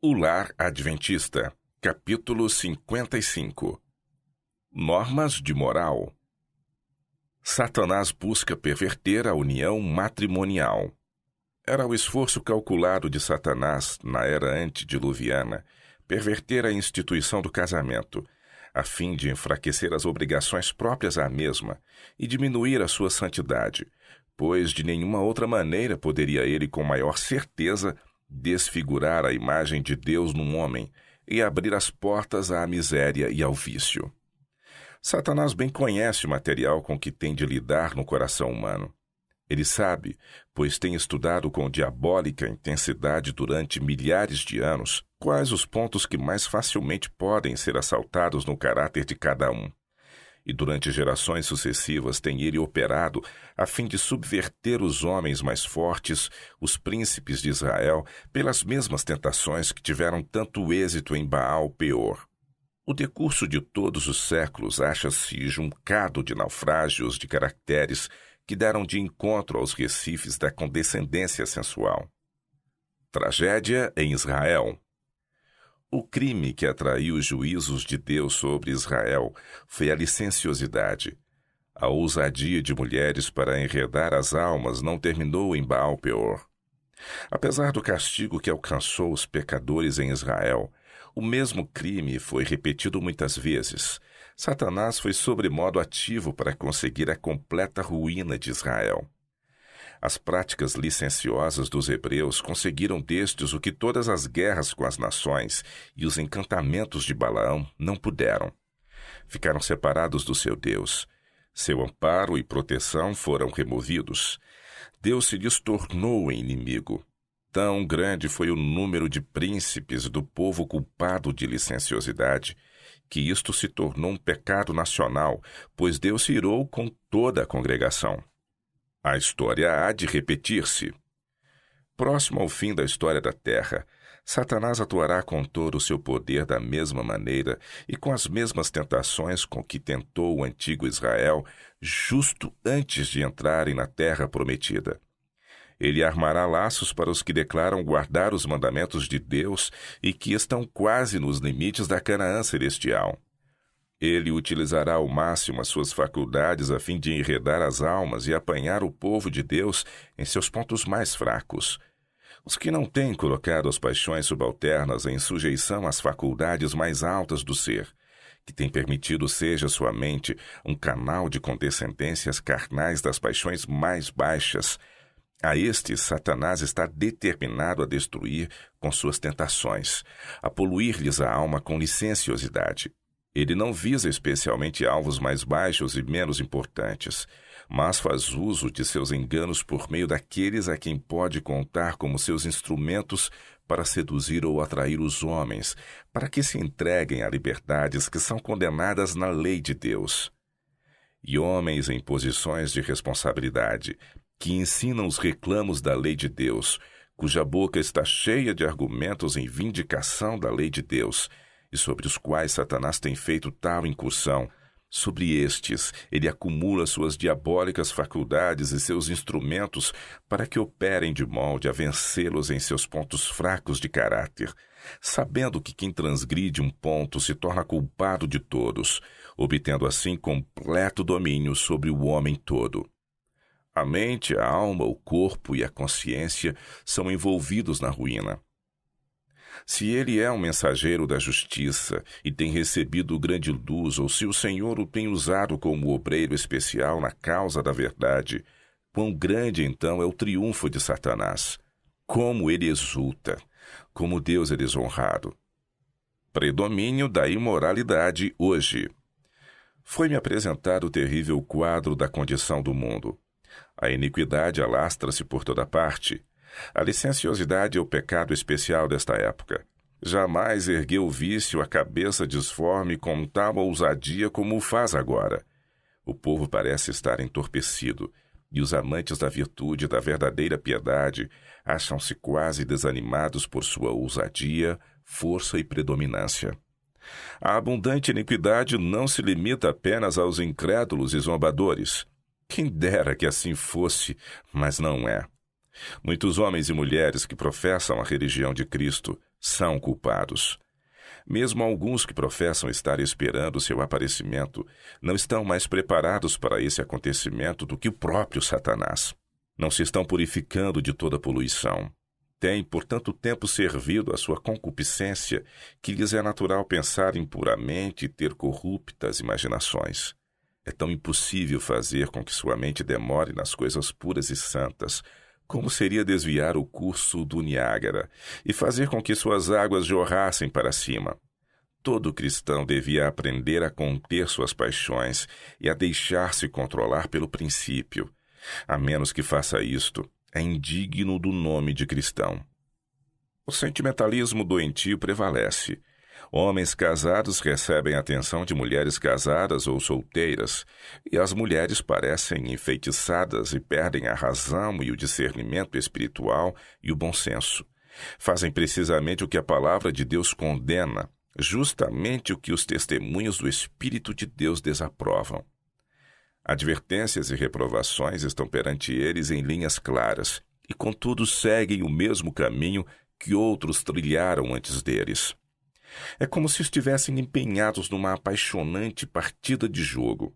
O Lar Adventista, capítulo 55. Normas de moral. Satanás busca perverter a união matrimonial. Era o esforço calculado de Satanás, na era antediluviana, perverter a instituição do casamento, a fim de enfraquecer as obrigações próprias à mesma e diminuir a sua santidade, pois de nenhuma outra maneira poderia ele com maior certeza desfigurar a imagem de Deus num homem e abrir as portas à miséria e ao vício. Satanás bem conhece o material com que tem de lidar no coração humano. Ele sabe, pois tem estudado com diabólica intensidade durante milhares de anos, quais os pontos que mais facilmente podem ser assaltados no caráter de cada um. E durante gerações sucessivas tem ele operado a fim de subverter os homens mais fortes, os príncipes de Israel, pelas mesmas tentações que tiveram tanto êxito em Baal-Peor. O decurso de todos os séculos acha-se juncado de naufrágios de caracteres que deram de encontro aos recifes da condescendência sensual. Tragédia em Israel. O crime que atraiu os juízos de Deus sobre Israel foi a licenciosidade. A ousadia de mulheres para enredar as almas não terminou em Baal-Peor. Apesar do castigo que alcançou os pecadores em Israel, o mesmo crime foi repetido muitas vezes. Satanás foi sobremodo ativo para conseguir a completa ruína de Israel. As práticas licenciosas dos hebreus conseguiram destes o que todas as guerras com as nações e os encantamentos de Balaão não puderam. Ficaram separados do seu Deus. Seu amparo e proteção foram removidos. Deus se lhes tornou inimigo. Tão grande foi o número de príncipes do povo culpado de licenciosidade, que isto se tornou um pecado nacional, pois Deus se irou com toda a congregação. A história há de repetir-se. Próximo ao fim da história da Terra, Satanás atuará com todo o seu poder da mesma maneira e com as mesmas tentações com que tentou o antigo Israel, justo antes de entrarem na Terra Prometida. Ele armará laços para os que declaram guardar os mandamentos de Deus e que estão quase nos limites da Canaã celestial. Ele utilizará ao máximo as suas faculdades a fim de enredar as almas e apanhar o povo de Deus em seus pontos mais fracos. Os que não têm colocado as paixões subalternas em sujeição às faculdades mais altas do ser, que têm permitido seja sua mente um canal de condescendências carnais das paixões mais baixas, a estes, Satanás está determinado a destruir com suas tentações, a poluir-lhes a alma com licenciosidade. Ele não visa especialmente alvos mais baixos e menos importantes, mas faz uso de seus enganos por meio daqueles a quem pode contar como seus instrumentos para seduzir ou atrair os homens, para que se entreguem a liberdades que são condenadas na lei de Deus. E homens em posições de responsabilidade, que ensinam os reclamos da lei de Deus, cuja boca está cheia de argumentos em vindicação da lei de Deus, e sobre os quais Satanás tem feito tal incursão, sobre estes ele acumula suas diabólicas faculdades e seus instrumentos para que operem de molde a vencê-los em seus pontos fracos de caráter, sabendo que quem transgride um ponto se torna culpado de todos, obtendo assim completo domínio sobre o homem todo. A mente, a alma, o corpo e a consciência são envolvidos na ruína. Se ele é um mensageiro da justiça e tem recebido grande luz, ou se o Senhor o tem usado como obreiro especial na causa da verdade, quão grande então é o triunfo de Satanás! Como ele exulta! Como Deus é desonrado! Predomínio da imoralidade hoje. Foi-me apresentado o terrível quadro da condição do mundo. A iniquidade alastra-se por toda parte. A licenciosidade é o pecado especial desta época. Jamais ergueu o vício a cabeça disforme com tal ousadia como o faz agora. O povo parece estar entorpecido, e os amantes da virtude e da verdadeira piedade acham-se quase desanimados por sua ousadia, força e predominância. A abundante iniquidade não se limita apenas aos incrédulos e zombadores. Quem dera que assim fosse, mas não é. Muitos homens e mulheres que professam a religião de Cristo São culpados. Mesmo alguns que professam estar esperando seu aparecimento não estão mais preparados para esse acontecimento do que o próprio Satanás. Não se estão purificando de toda poluição. Têm por tanto tempo servido à sua concupiscência que lhes é natural pensar impuramente e ter corruptas imaginações. É tão impossível fazer com que sua mente demore nas coisas puras e santas, como seria desviar o curso do Niágara e fazer com que suas águas jorrassem para cima. Todo cristão devia aprender a conter suas paixões e a deixar-se controlar pelo princípio. A menos que faça isto, é indigno do nome de cristão. O sentimentalismo doentio prevalece. Homens casados recebem a atenção de mulheres casadas ou solteiras, e as mulheres parecem enfeitiçadas e perdem a razão e o discernimento espiritual e o bom senso. Fazem precisamente o que a palavra de Deus condena, justamente o que os testemunhos do Espírito de Deus desaprovam. Advertências e reprovações estão perante eles em linhas claras, e contudo seguem o mesmo caminho que outros trilharam antes deles. É como se estivessem empenhados numa apaixonante partida de jogo.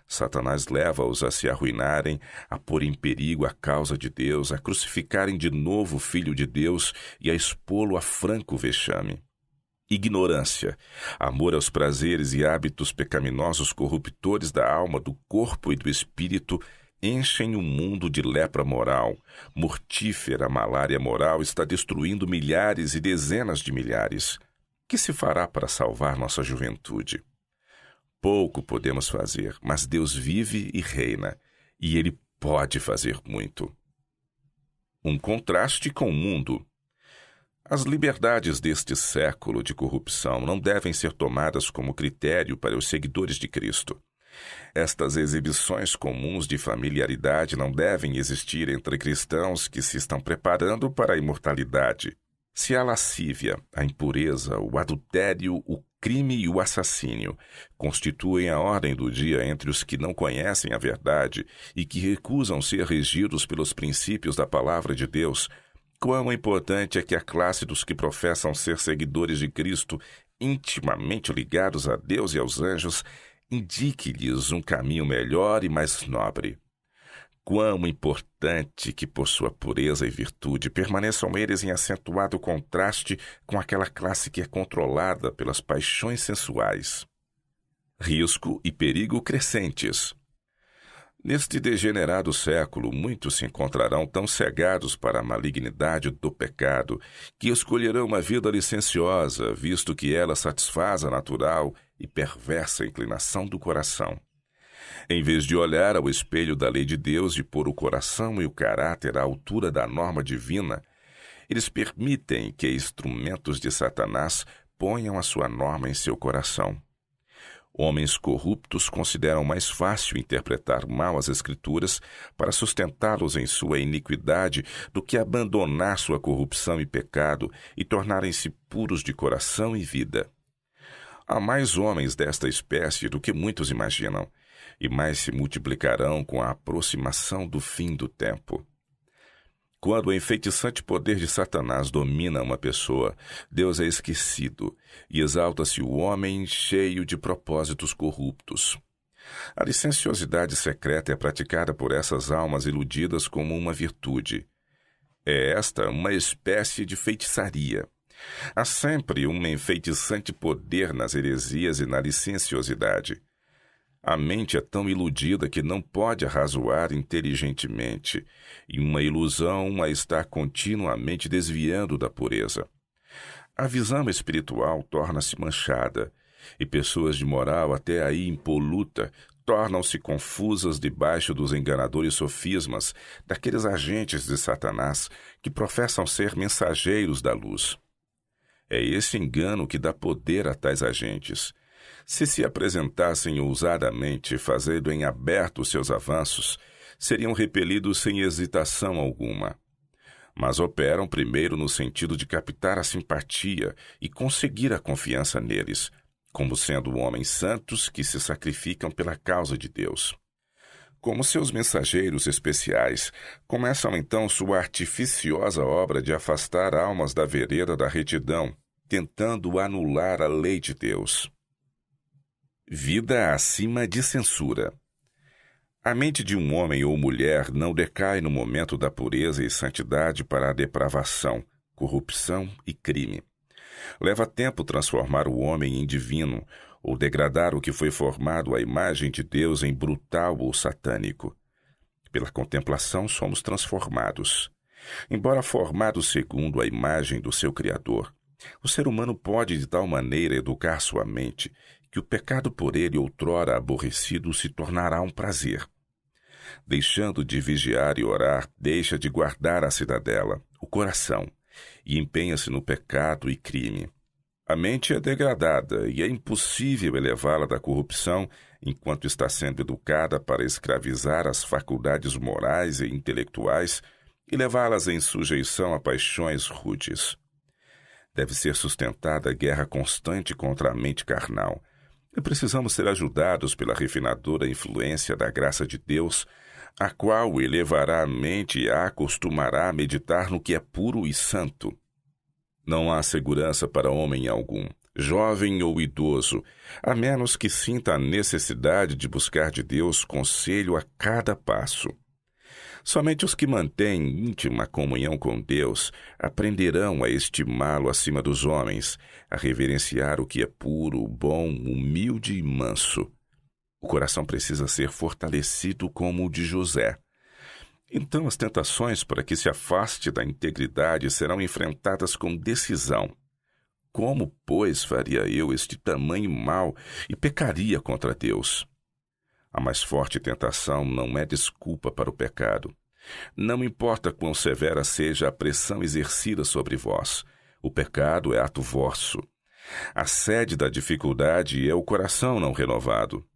Satanás leva-os a se arruinarem, a pôr em perigo a causa de Deus, a crucificarem de novo o Filho de Deus e a expô-lo a franco vexame. Ignorância, amor aos prazeres e hábitos pecaminosos corruptores da alma, do corpo e do espírito enchem o mundo de lepra moral. Mortífera malária moral está destruindo milhares e dezenas de milhares. Que se fará para salvar nossa juventude? Pouco podemos fazer, mas Deus vive e reina, e Ele pode fazer muito. Um contraste com o mundo. As liberdades deste século de corrupção não devem ser tomadas como critério para os seguidores de Cristo. Estas exibições comuns de familiaridade não devem existir entre cristãos que se estão preparando para a imortalidade. Se a lascívia, a impureza, o adultério, o crime e o assassínio constituem a ordem do dia entre os que não conhecem a verdade e que recusam ser regidos pelos princípios da palavra de Deus, quão importante é que a classe dos que professam ser seguidores de Cristo, intimamente ligados a Deus e aos anjos, indique-lhes um caminho melhor e mais nobre. Quão importante que, por sua pureza e virtude, permaneçam eles em acentuado contraste com aquela classe que é controlada pelas paixões sensuais. Risco e perigo crescentes. Neste degenerado século, muitos se encontrarão tão cegados para a malignidade do pecado que escolherão uma vida licenciosa, visto que ela satisfaz a natural e perversa inclinação do coração. Em vez de olhar ao espelho da lei de Deus e pôr o coração e o caráter à altura da norma divina, eles permitem que instrumentos de Satanás ponham a sua norma em seu coração. Homens corruptos consideram mais fácil interpretar mal as Escrituras para sustentá-los em sua iniquidade do que abandonar sua corrupção e pecado e tornarem-se puros de coração e vida. Há mais homens desta espécie do que muitos imaginam, e mais se multiplicarão com a aproximação do fim do tempo. Quando o enfeitiçante poder de Satanás domina uma pessoa, Deus é esquecido e exalta-se o homem cheio de propósitos corruptos. A licenciosidade secreta é praticada por essas almas iludidas como uma virtude. É esta uma espécie de feitiçaria. Há sempre um enfeitiçante poder nas heresias e na licenciosidade. A mente é tão iludida que não pode arrazoar inteligentemente, e uma ilusão a está continuamente desviando da pureza. A visão espiritual torna-se manchada, e pessoas de moral até aí impoluta tornam-se confusas debaixo dos enganadores sofismas daqueles agentes de Satanás que professam ser mensageiros da luz. É esse engano que dá poder a tais agentes. Se apresentassem ousadamente, fazendo em aberto seus avanços, seriam repelidos sem hesitação alguma. Mas operam primeiro no sentido de captar a simpatia e conseguir a confiança neles, como sendo homens santos que se sacrificam pela causa de Deus. Como seus mensageiros especiais, começam então sua artificiosa obra de afastar almas da vereda da retidão, tentando anular a lei de Deus. Vida acima de censura. A mente de um homem ou mulher não decai no momento da pureza e santidade para a depravação, corrupção e crime. Leva tempo transformar o homem em divino, ou degradar o que foi formado à imagem de Deus em brutal ou satânico. Pela contemplação somos transformados. Embora formado segundo a imagem do seu Criador, o ser humano pode de tal maneira educar sua mente que o pecado por ele outrora aborrecido se tornará um prazer. Deixando de vigiar e orar, deixa de guardar a cidadela, o coração, e empenha-se no pecado e crime. A mente é degradada e é impossível elevá-la da corrupção enquanto está sendo educada para escravizar as faculdades morais e intelectuais e levá-las em sujeição a paixões rudes. Deve ser sustentada a guerra constante contra a mente carnal, e precisamos ser ajudados pela refinadora influência da graça de Deus, a qual elevará a mente e a acostumará a meditar no que é puro e santo. Não há segurança para homem algum, jovem ou idoso, a menos que sinta a necessidade de buscar de Deus conselho a cada passo. Somente os que mantêm íntima comunhão com Deus aprenderão a estimá-lo acima dos homens, a reverenciar o que é puro, bom, humilde e manso. O coração precisa ser fortalecido como o de José. Então as tentações para que se afaste da integridade serão enfrentadas com decisão. Como, pois, faria eu este tamanho mal e pecaria contra Deus? A mais forte tentação não é desculpa para o pecado. Não importa quão severa seja a pressão exercida sobre vós, o pecado é ato vosso. A sede da dificuldade é o coração não renovado.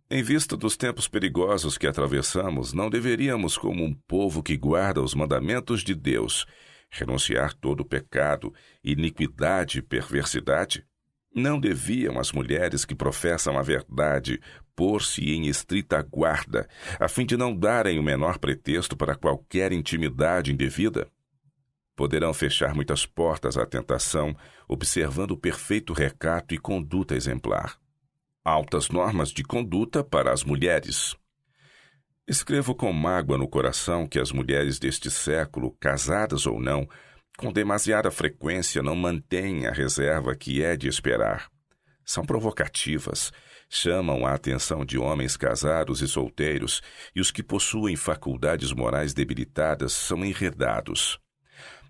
Em vista dos tempos perigosos que atravessamos, não deveríamos, como um povo que guarda os mandamentos de Deus, renunciar todo pecado, iniquidade e perversidade? Não deviam as mulheres que professam a verdade pôr-se em estrita guarda, a fim de não darem o menor pretexto para qualquer intimidade indevida? Poderão fechar muitas portas à tentação, observando o perfeito recato e conduta exemplar. Altas normas de conduta para as mulheres. Escrevo com mágoa no coração que as mulheres deste século, casadas ou não, com demasiada frequência não mantêm a reserva que é de esperar. São provocativas, chamam a atenção de homens casados e solteiros, e os que possuem faculdades morais debilitadas são enredados.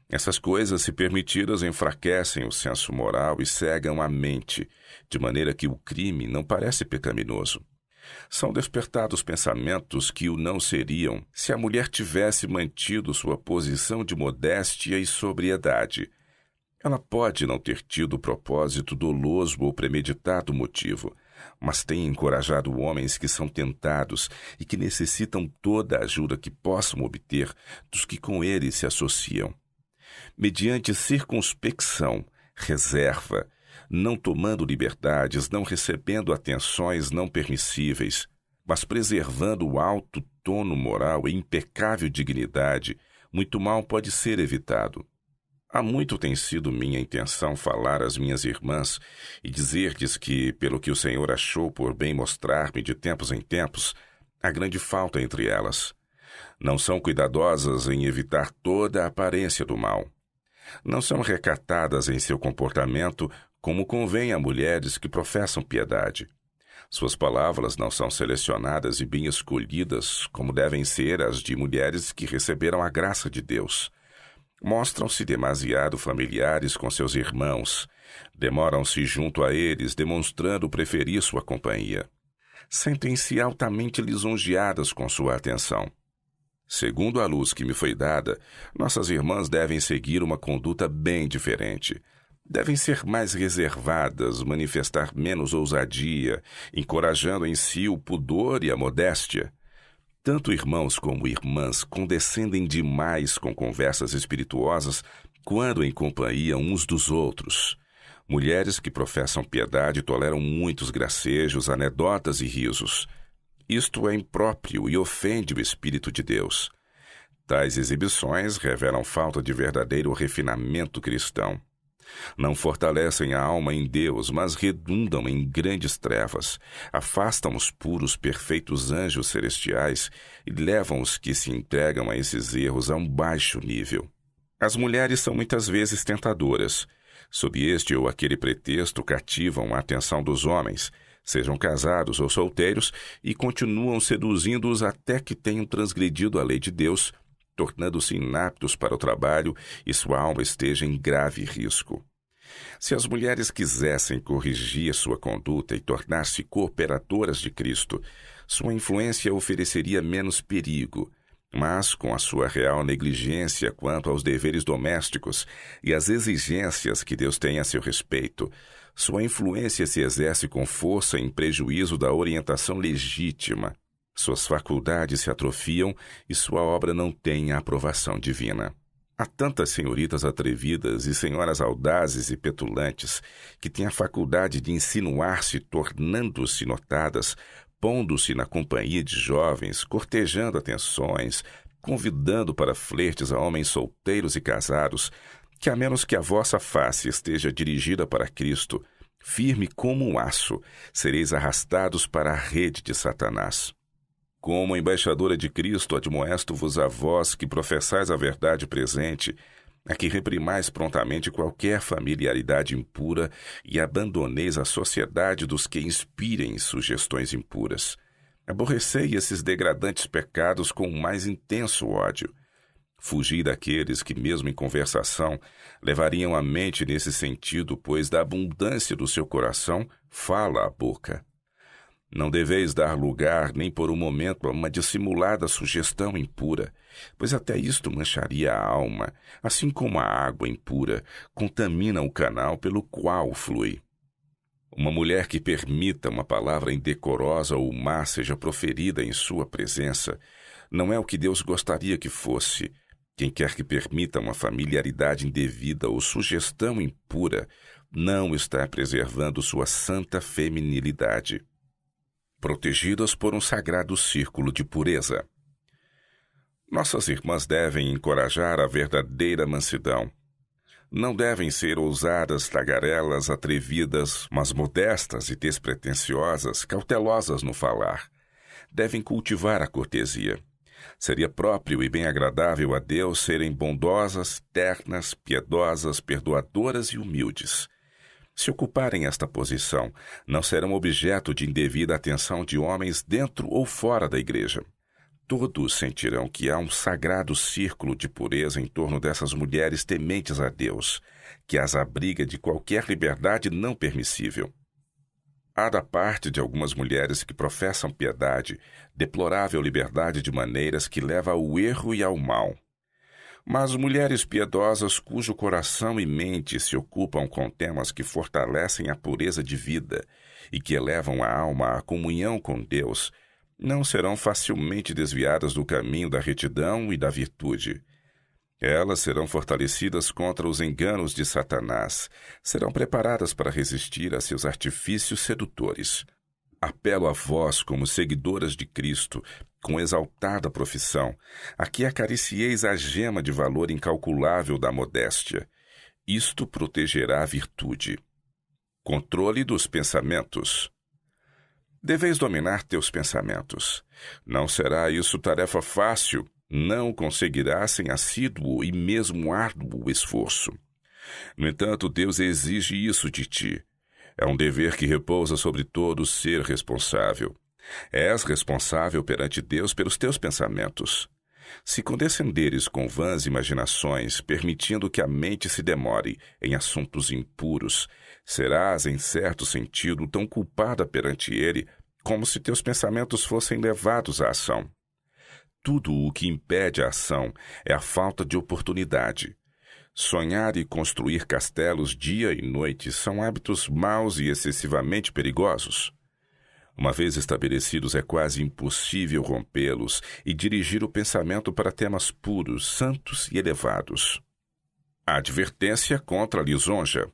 Essas coisas, se permitidas, enfraquecem o senso moral e cegam a mente, de maneira que o crime não parece pecaminoso. São despertados pensamentos que o não seriam se a mulher tivesse mantido sua posição de modéstia e sobriedade. Ela pode não ter tido propósito doloso ou premeditado motivo, mas tem encorajado homens que são tentados e que necessitam toda a ajuda que possam obter dos que com eles se associam. Mediante circunspecção, reserva, não tomando liberdades, não recebendo atenções não permissíveis, mas preservando o alto tono moral e impecável dignidade, muito mal pode ser evitado. Há muito tem sido minha intenção falar às minhas irmãs e dizer-lhes que, pelo que o Senhor achou por bem mostrar-me de tempos em tempos, há grande falta entre elas. Não são cuidadosas em evitar toda a aparência do mal. Não são recatadas em seu comportamento como convém a mulheres que professam piedade. Suas palavras não são selecionadas e bem escolhidas como devem ser as de mulheres que receberam a graça de Deus. Mostram-se demasiado familiares com seus irmãos, demoram-se junto a eles, demonstrando preferir sua companhia. Sentem-se altamente lisonjeadas com sua atenção. Segundo a luz que me foi dada, nossas irmãs devem seguir uma conduta bem diferente. Devem ser mais reservadas, manifestar menos ousadia, encorajando em si o pudor e a modéstia. Tanto irmãos como irmãs condescendem demais com conversas espirituosas quando em companhia uns dos outros. Mulheres que professam piedade toleram muitos gracejos, anedotas e risos. Isto é impróprio e ofende o Espírito de Deus. Tais exibições revelam falta de verdadeiro refinamento cristão. Não fortalecem a alma em Deus, mas redundam em grandes trevas, afastam os puros, perfeitos anjos celestiais e levam os que se entregam a esses erros a um baixo nível. As mulheres são muitas vezes tentadoras. Sob este ou aquele pretexto, cativam a atenção dos homens, sejam casados ou solteiros, e continuam seduzindo-os até que tenham transgredido a lei de Deus, tornando-se inaptos para o trabalho e sua alma esteja em grave risco. Se as mulheres quisessem corrigir sua conduta e tornar-se cooperadoras de Cristo, sua influência ofereceria menos perigo, mas com a sua real negligência quanto aos deveres domésticos e às exigências que Deus tem a seu respeito, sua influência se exerce com força em prejuízo da orientação legítima. Suas faculdades se atrofiam e sua obra não tem a aprovação divina. Há tantas senhoritas atrevidas e senhoras audazes e petulantes que têm a faculdade de insinuar-se, tornando-se notadas, pondo-se na companhia de jovens, cortejando atenções, convidando para flertes a homens solteiros e casados, que a menos que a vossa face esteja dirigida para Cristo, firme como um aço, sereis arrastados para a rede de Satanás. Como embaixadora de Cristo, admoesto-vos a vós que professais a verdade presente, a que reprimais prontamente qualquer familiaridade impura e abandoneis a sociedade dos que inspirem sugestões impuras. Aborrecei esses degradantes pecados com o mais intenso ódio. Fugi daqueles que, mesmo em conversação, levariam a mente nesse sentido, pois da abundância do seu coração fala a boca. Não deveis dar lugar nem por um momento a uma dissimulada sugestão impura, pois até isto mancharia a alma, assim como a água impura contamina o canal pelo qual flui. Uma mulher que permita uma palavra indecorosa ou má seja proferida em sua presença, não é o que Deus gostaria que fosse. Quem quer que permita uma familiaridade indevida ou sugestão impura, não está preservando sua santa feminilidade. Protegidas por um sagrado círculo de pureza. Nossas irmãs devem encorajar a verdadeira mansidão. Não devem ser ousadas, tagarelas, atrevidas, mas modestas e despretensiosas, cautelosas no falar. Devem cultivar a cortesia. Seria próprio e bem agradável a Deus serem bondosas, ternas, piedosas, perdoadoras e humildes. Se ocuparem esta posição, não serão objeto de indevida atenção de homens dentro ou fora da igreja. Todos sentirão que há um sagrado círculo de pureza em torno dessas mulheres tementes a Deus, que as abriga de qualquer liberdade não permissível. Há da parte de algumas mulheres que professam piedade, deplorável liberdade de maneiras que leva ao erro e ao mal. Mas mulheres piedosas cujo coração e mente se ocupam com temas que fortalecem a pureza de vida e que elevam a alma à comunhão com Deus, não serão facilmente desviadas do caminho da retidão e da virtude. Elas serão fortalecidas contra os enganos de Satanás, serão preparadas para resistir a seus artifícios sedutores. Apelo a vós, como seguidoras de Cristo, com exaltada profissão, a que acaricieis a gema de valor incalculável da modéstia. Isto protegerá a virtude. Controle dos pensamentos. Deveis dominar teus pensamentos. Não será isso tarefa fácil, não conseguirás sem assíduo e mesmo árduo esforço. No entanto, Deus exige isso de ti. É um dever que repousa sobre todo ser responsável. És responsável perante Deus pelos teus pensamentos. Se condescenderes com vãs imaginações, permitindo que a mente se demore em assuntos impuros, serás, em certo sentido, tão culpada perante Ele como se teus pensamentos fossem levados à ação. Tudo o que impede a ação é a falta de oportunidade. Sonhar e construir castelos dia e noite são hábitos maus e excessivamente perigosos. Uma vez estabelecidos, é quase impossível rompê-los e dirigir o pensamento para temas puros, santos e elevados. A advertência contra a lisonja.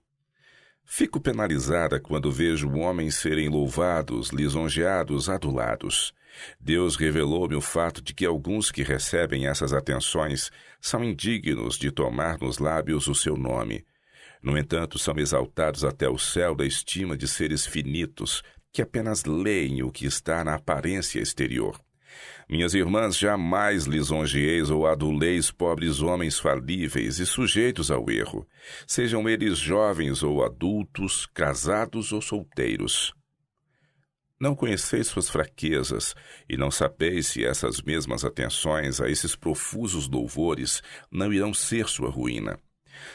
Fico penalizada quando vejo homens serem louvados, lisonjeados, adulados. Deus revelou-me o fato de que alguns que recebem essas atenções são indignos de tomar nos lábios o seu nome. No entanto, são exaltados até o céu da estima de seres finitos, que apenas leem o que está na aparência exterior. Minhas irmãs, jamais lisonjeeis ou aduleis pobres homens falíveis e sujeitos ao erro, sejam eles jovens ou adultos, casados ou solteiros. Não conheceis suas fraquezas, e não sabeis se essas mesmas atenções a esses profusos louvores não irão ser sua ruína.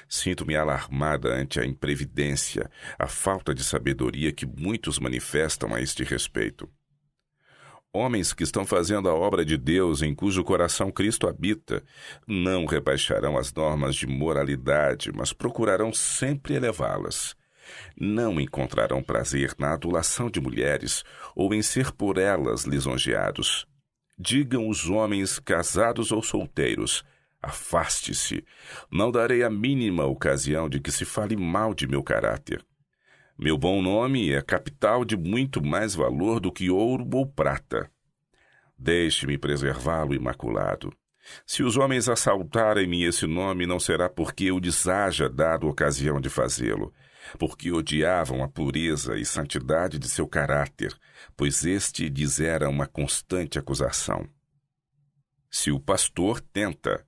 Sinto-me alarmada ante a imprevidência, a falta de sabedoria que muitos manifestam a este respeito. Homens que estão fazendo a obra de Deus, em cujo coração Cristo habita, não rebaixarão as normas de moralidade, mas procurarão sempre elevá-las. Não encontrarão prazer na adulação de mulheres ou em ser por elas lisonjeados. Digam os homens casados ou solteiros: afaste-se, não darei a mínima ocasião de que se fale mal de meu caráter. Meu bom nome é capital de muito mais valor do que ouro ou prata. Deixe-me preservá-lo imaculado. Se os homens assaltarem-me esse nome, não será porque eu lhes haja dado ocasião de fazê-lo, porque odiavam a pureza e santidade de seu caráter, pois este lhes era uma constante acusação. Se o pastor tenta,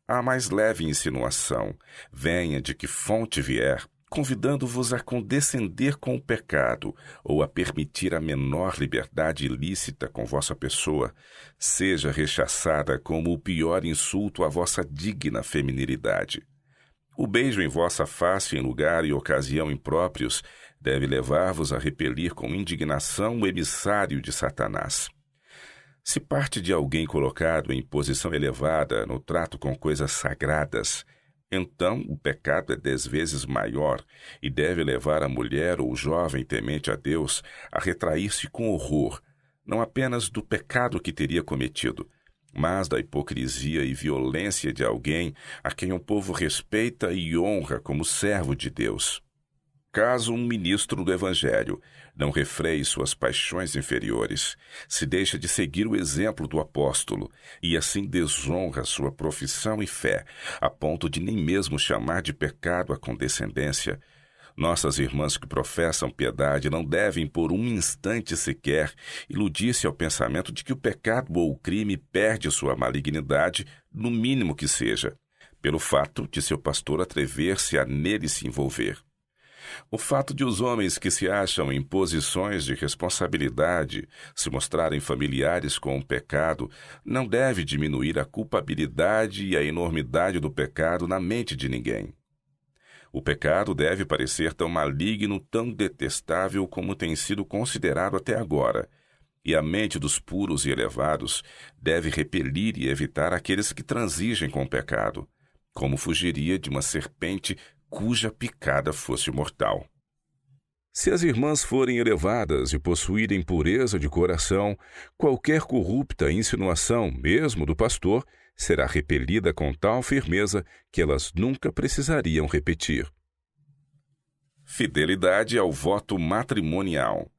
a mais leve insinuação, venha de que fonte vier, convidando-vos a condescender com o pecado ou a permitir a menor liberdade ilícita com vossa pessoa, seja rechaçada como o pior insulto à vossa digna feminilidade. O beijo em vossa face em lugar e ocasião impróprios deve levar-vos a repelir com indignação o emissário de Satanás. Se parte de alguém colocado em posição elevada no trato com coisas sagradas, então o pecado é 10 vezes maior e deve levar a mulher ou o jovem temente a Deus a retrair-se com horror, não apenas do pecado que teria cometido, mas da hipocrisia e violência de alguém a quem o povo respeita e honra como servo de Deus. Caso um ministro do Evangelho não refreie suas paixões inferiores, se deixa de seguir o exemplo do apóstolo e assim desonra sua profissão e fé, a ponto de nem mesmo chamar de pecado a condescendência, nossas irmãs que professam piedade não devem por um instante sequer iludir-se ao pensamento de que o pecado ou o crime perde sua malignidade, no mínimo que seja, pelo fato de seu pastor atrever-se a nele se envolver. O fato de os homens que se acham em posições de responsabilidade se mostrarem familiares com o pecado não deve diminuir a culpabilidade e a enormidade do pecado na mente de ninguém. O pecado deve parecer tão maligno, tão detestável como tem sido considerado até agora, e a mente dos puros e elevados deve repelir e evitar aqueles que transigem com o pecado, como fugiria de uma serpente cuja picada fosse mortal. Se as irmãs forem elevadas e possuírem pureza de coração, qualquer corrupta insinuação, mesmo do pastor, será repelida com tal firmeza que elas nunca precisariam repetir. Fidelidade ao voto matrimonial.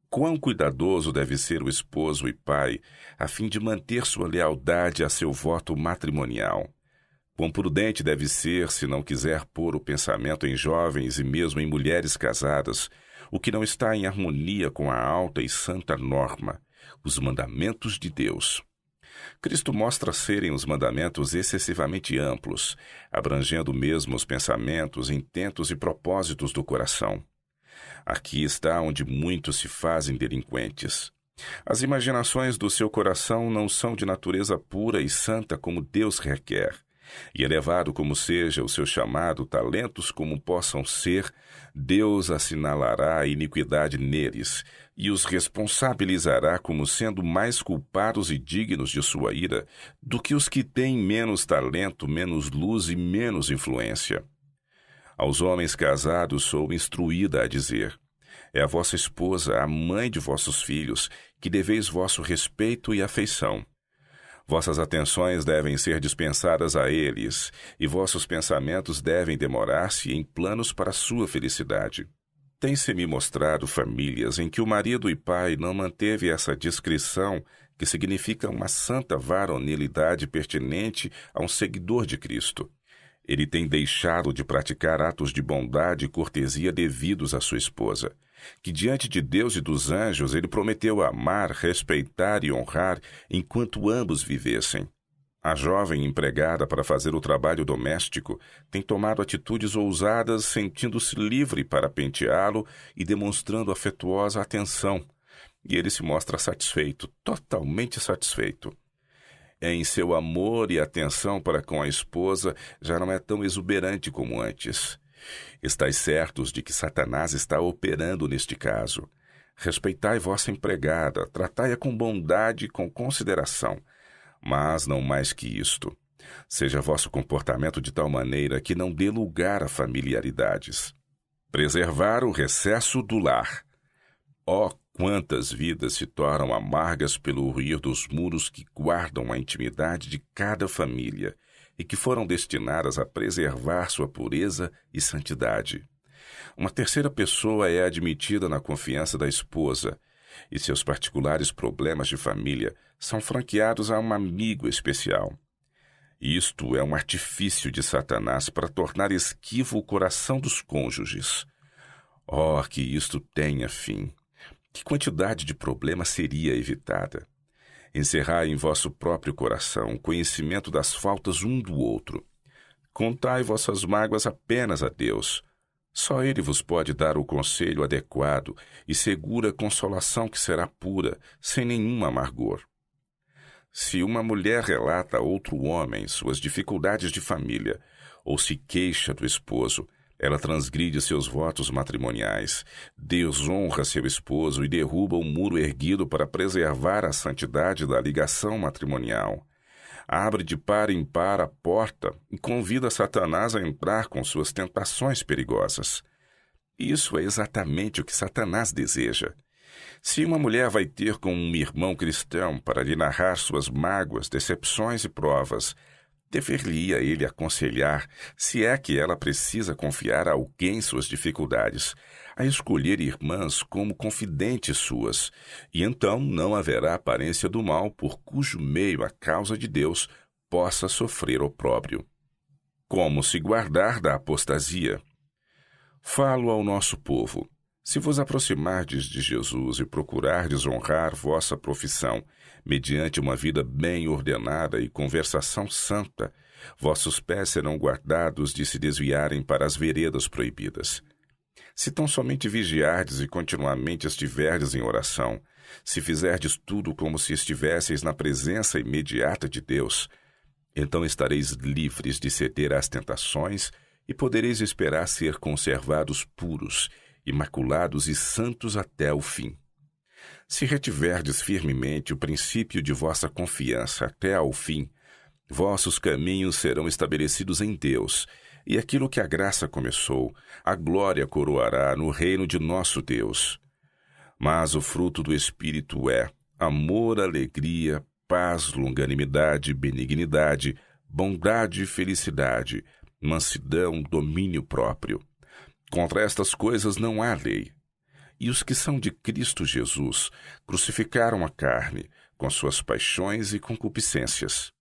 Quão cuidadoso deve ser o esposo e pai a fim de manter sua lealdade a seu voto matrimonial. Quão prudente deve ser se não quiser pôr o pensamento em jovens e mesmo em mulheres casadas, o que não está em harmonia com a alta e santa norma, os mandamentos de Deus. Cristo mostra serem os mandamentos excessivamente amplos, abrangendo mesmo os pensamentos, intentos e propósitos do coração. Aqui está onde muitos se fazem delinquentes. As imaginações do seu coração não são de natureza pura e santa como Deus requer. E elevado como seja o seu chamado, talentos como possam ser, Deus assinalará a iniquidade neles e os responsabilizará como sendo mais culpados e dignos de sua ira do que os que têm menos talento, menos luz e menos influência. Aos homens casados sou instruída a dizer: é a vossa esposa, a mãe de vossos filhos, que deveis vosso respeito e afeição. Vossas atenções devem ser dispensadas a eles, e vossos pensamentos devem demorar-se em planos para a sua felicidade. Tem-se-me mostrado famílias em que o marido e pai não manteve essa discrição, que significa uma santa varonilidade pertinente a um seguidor de Cristo. Ele tem deixado de praticar atos de bondade e cortesia devidos à sua esposa, que diante de Deus e dos anjos ele prometeu amar, respeitar e honrar enquanto ambos vivessem. A jovem empregada para fazer o trabalho doméstico tem tomado atitudes ousadas, sentindo-se livre para penteá-lo e demonstrando afetuosa atenção, e ele se mostra satisfeito, totalmente satisfeito. Em seu amor e atenção para com a esposa já não é tão exuberante como antes. Estais certos de que Satanás está operando neste caso. Respeitai vossa empregada, tratai-a com bondade e com consideração, mas não mais que isto. Seja vosso comportamento de tal maneira que não dê lugar a familiaridades. Preservar o recesso do lar. Quantas vidas se tornam amargas pelo ruir dos muros que guardam a intimidade de cada família e que foram destinadas a preservar sua pureza e santidade. Uma terceira pessoa é admitida na confiança da esposa, e seus particulares problemas de família são franqueados a um amigo especial. Isto é um artifício de Satanás para tornar esquivo o coração dos cônjuges. Que isto tenha fim! Que quantidade de problemas seria evitada? Encerrai em vosso próprio coração o conhecimento das faltas um do outro. Contai vossas mágoas apenas a Deus. Só Ele vos pode dar o conselho adequado e segura consolação que será pura, sem nenhum amargor. Se uma mulher relata a outro homem suas dificuldades de família, ou se queixa do esposo, ela transgride seus votos matrimoniais, desonra seu esposo e derruba o muro erguido para preservar a santidade da ligação matrimonial. Abre de par em par a porta e convida Satanás a entrar com suas tentações perigosas. Isso é exatamente o que Satanás deseja. Se uma mulher vai ter com um irmão cristão para lhe narrar suas mágoas, decepções e provas, dever-lhe-ia ele aconselhar, se é que ela precisa confiar a alguém suas dificuldades, a escolher irmãs como confidentes suas, e então não haverá aparência do mal por cujo meio a causa de Deus possa sofrer opróbrio. Como se guardar da apostasia? Falo ao nosso povo. Se vos aproximardes de Jesus e procurardes honrar vossa profissão, mediante uma vida bem ordenada e conversação santa, vossos pés serão guardados de se desviarem para as veredas proibidas. Se tão somente vigiardes e continuamente estiverdes em oração, se fizerdes tudo como se estivesseis na presença imediata de Deus, então estareis livres de ceder às tentações e podereis esperar ser conservados puros, imaculados e santos até o fim. Se retiverdes firmemente o princípio de vossa confiança até ao fim, vossos caminhos serão estabelecidos em Deus, e aquilo que a graça começou, a glória coroará no reino de nosso Deus. Mas o fruto do Espírito é amor, alegria, paz, longanimidade, benignidade, bondade, felicidade, mansidão, domínio próprio. Contra estas coisas não há lei. E os que são de Cristo Jesus crucificaram a carne, com suas paixões e concupiscências.